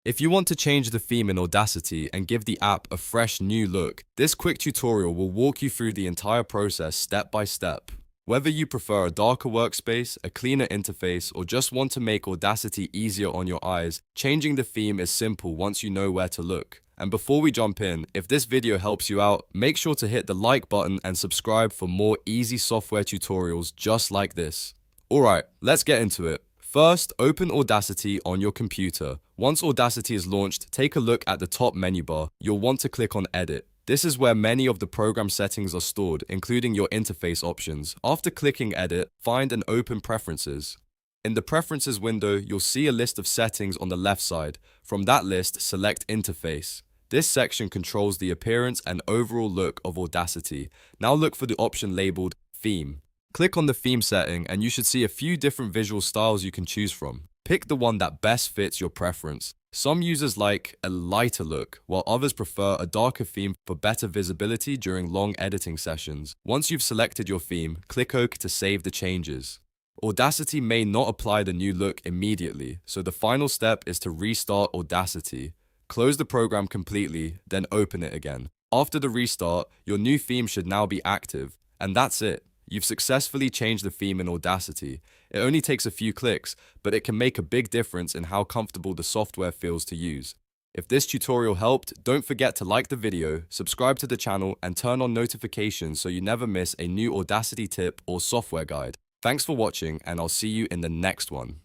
If you want to change the theme in Audacity and give the app a fresh new look, this quick tutorial will walk you through the entire process step by step. Whether you prefer a darker workspace, a cleaner interface, or just want to make Audacity easier on your eyes, changing the theme is simple once you know where to look. And before we jump in, if this video helps you out, make sure to hit the like button and subscribe for more easy software tutorials just like this. Alright, let's get into it. First, open Audacity on your computer. Once Audacity is launched, take a look at the top menu bar. You'll want to click on Edit. This is where many of the program settings are stored, including your interface options. After clicking Edit, find and open Preferences. In the Preferences window, you'll see a list of settings on the left side. From that list, select Interface. This section controls the appearance and overall look of Audacity. Now look for the option labeled Theme. Click on the theme setting and you should see a few different visual styles you can choose from. Pick the one that best fits your preference. Some users like a lighter look, while others prefer a darker theme for better visibility during long editing sessions. Once you've selected your theme, click OK to save the changes. Audacity may not apply the new look immediately, so the final step is to restart Audacity. Close the program completely, then open it again. After the restart, your new theme should now be active, and that's it. You've successfully changed the theme in Audacity. It only takes a few clicks, but it can make a big difference in how comfortable the software feels to use. If this tutorial helped, don't forget to like the video, subscribe to the channel, and turn on notifications so you never miss a new Audacity tip or software guide. Thanks for watching, and I'll see you in the next one.